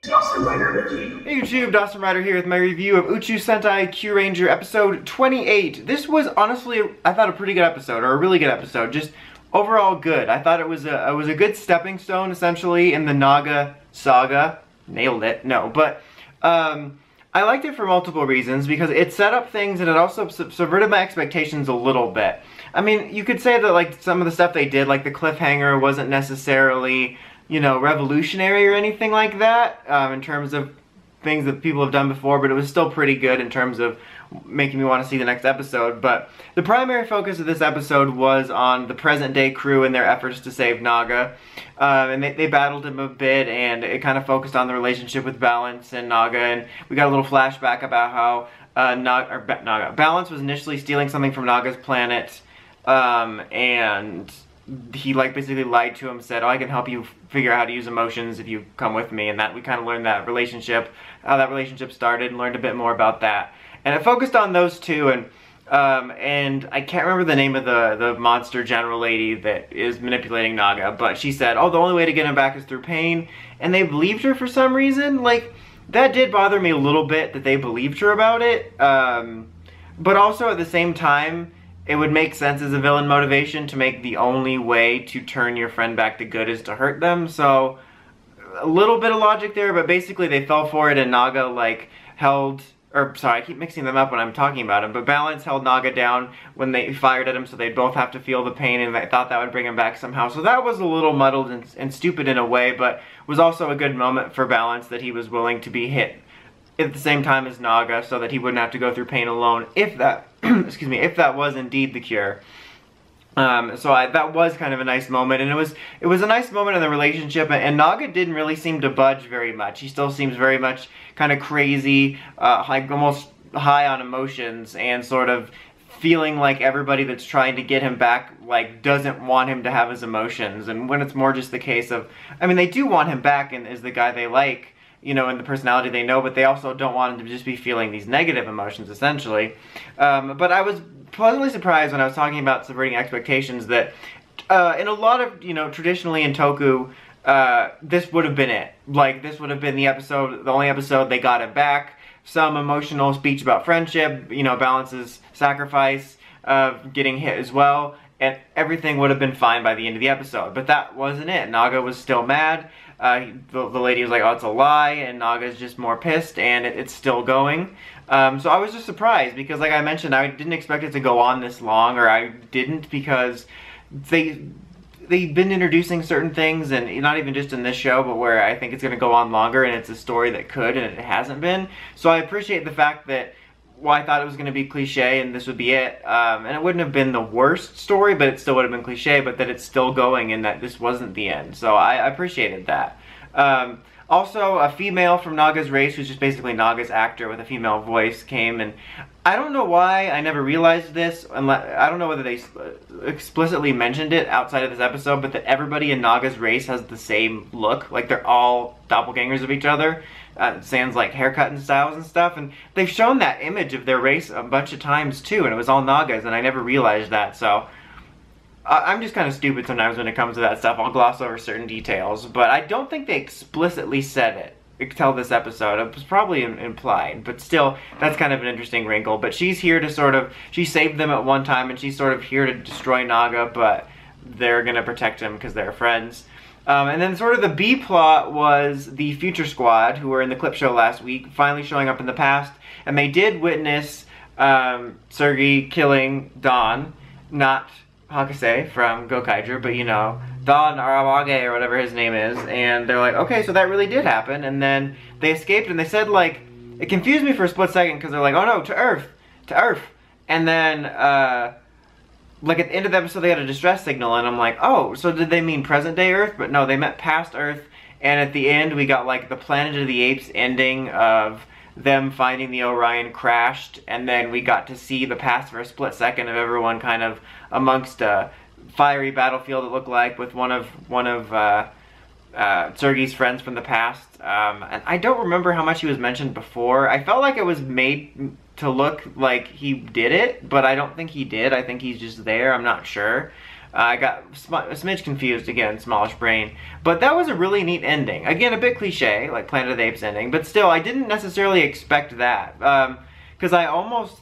Hey YouTube, Dawson Rider here with my review of Uchu Sentai Kyuranger episode 28. This was honestly, I thought, a pretty good episode, or a really good episode. Just overall good. I thought it was a good stepping stone, essentially, in the Naga saga. Nailed it. No, but I liked it for multiple reasons, because it set up things and it also subverted my expectations a little bit. I mean, you could say that like some of the stuff they did, like the cliffhanger, wasn't necessarily, you know, revolutionary or anything like that, in terms of things that people have done before, but it was still pretty good in terms of making me want to see the next episode. But the primary focus of this episode was on the present day crew and their efforts to save Naga. And they battled him a bit, and it kind of focused on the relationship with Balance and Naga, and we got a little flashback about how Balance was initially stealing something from Naga's planet, and he like basically lied to him, said, oh, I can help you figure out how to use emotions if you come with me, and that we kind of learned that relationship, how that relationship started, and learned a bit more about that. And it focused on those two, and I can't remember the name of the monster general lady that is manipulating Naga, but she said, oh, the only way to get him back is through pain, and they believed her for some reason. Like, that did bother me a little bit that they believed her about it, but also at the same time, it would make sense as a villain motivation to make the only way to turn your friend back to good is to hurt them. So a little bit of logic there, but basically they fell for it, and Naga like held, or sorry, I keep mixing them up when I'm talking about him, but Balance held Naga down when they fired at him, so they'd both have to feel the pain, and they thought that would bring him back somehow. So that was a little muddled and stupid in a way, but was also a good moment for Balance that he was willing to be hit at the same time as Naga, so that he wouldn't have to go through pain alone, if that, excuse me, if that was indeed the cure. That was kind of a nice moment, and it was a nice moment in the relationship, and Naga didn't really seem to budge very much. He still seems very much kind of crazy, like almost high on emotions, and sort of feeling like everybody that's trying to get him back, like, doesn't want him to have his emotions, and when it's more just the case of, I mean, they do want him back and is the guy they like, you know, and the personality they know, but they also don't want him to just be feeling these negative emotions, essentially. But I was pleasantly surprised when I was talking about subverting expectations that in a lot of, you know, traditionally in Toku, this would have been it. Like, this would have been the episode, the only episode they got it back. Some emotional speech about friendship, you know, Balance's sacrifice, getting hit as well, and everything would have been fine by the end of the episode. But that wasn't it. Naga was still mad. The lady was like, oh, it's a lie, and Naga's just more pissed, and it's still going. So I was just surprised, because like I mentioned, I didn't expect it to go on this long, or I didn't, because they've been introducing certain things, and not even just in this show, but where I think it's going to go on longer, and it's a story that could, and it hasn't been. So I appreciate the fact that, well, I thought it was going to be cliche and this would be it, and it wouldn't have been the worst story, but it still would have been cliche, but that it's still going and that this wasn't the end. So I appreciated that. Also, a female from Naga's race, who's just basically Naga's actor with a female voice, came, and I don't know why I never realized this, I don't know whether they explicitly mentioned it outside of this episode, but that everybody in Naga's race has the same look, like they're all doppelgangers of each other. Sans like haircut and styles and stuff, and they've shown that image of their race a bunch of times too, and it was all Nagas, and I never realized that. So I'm just kind of stupid sometimes when it comes to that stuff. I'll gloss over certain details, but I don't think they explicitly said it till this episode. It was probably implied, but still, that's kind of an interesting wrinkle. But she's here to sort of, she saved them at one time, and she's sort of here to destroy Naga, but they're gonna protect him because they're friends. And then sort of the B plot was the Future Squad, who were in the clip show last week, finally showing up in the past, and they did witness Sergei killing Don, not Hakase from Gokaiger, but you know, Don Arawage or whatever his name is, and they're like, okay, so that really did happen, and then they escaped, and they said, like, it confused me for a split second, because they're like, oh no, to Earth, and then, like at the end of the episode they had a distress signal, and I'm like, oh, so did they mean present day Earth? But no, they meant past Earth, and at the end we got like the Planet of the Apes ending of them finding the Orion crashed, and then we got to see the past for a split second of everyone kind of amongst a fiery battlefield, it looked like, with one of Sergei's friends from the past. And I don't remember how much he was mentioned before. I felt like it was made to look like he did it, but I don't think he did. I think he's just there. I'm not sure. I got a smidge confused again, smallish brain. But that was a really neat ending. Again, a bit cliche, like Planet of the Apes ending, but still, I didn't necessarily expect that. Because I almost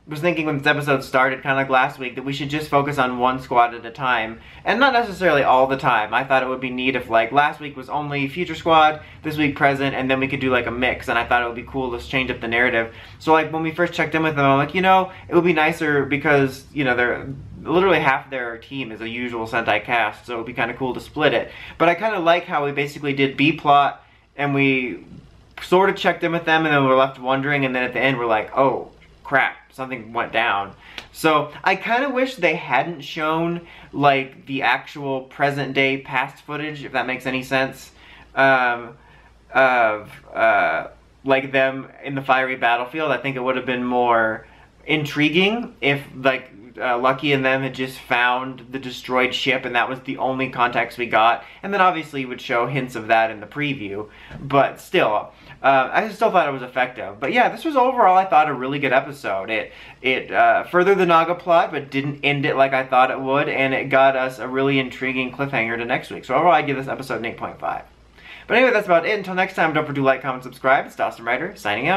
was thinking when this episode started, kind of like last week, that we should just focus on one squad at a time, and not necessarily all the time. I thought it would be neat if, like, last week was only Future Squad, this week Present, and then we could do, like, a mix, and I thought it would be cool to change up the narrative. So, like, when we first checked in with them, I'm like, you know, it would be nicer because, you know, they're literally half their team is a usual Sentai cast, so it would be kind of cool to split it. But I kind of like how we basically did B-plot, and we sort of checked in with them, and then we were left wondering, and then at the end we're like, oh, crap, something went down. So I kind of wish they hadn't shown like the actual present day past footage, if that makes any sense, of like them in the fiery battlefield. I think it would have been more intriguing if like Lucky and them had just found the destroyed ship and that was the only context we got, and then obviously you would show hints of that in the preview, but still, I still thought it was effective. But yeah, this was overall, I thought, a really good episode. It furthered the Naga plot, but didn't end it like I thought it would, and it got us a really intriguing cliffhanger to next week. So overall, I give this episode an 8.5. But anyway, that's about it. Until next time, don't forget to like, comment, subscribe. It's Dawson Ryder, signing out.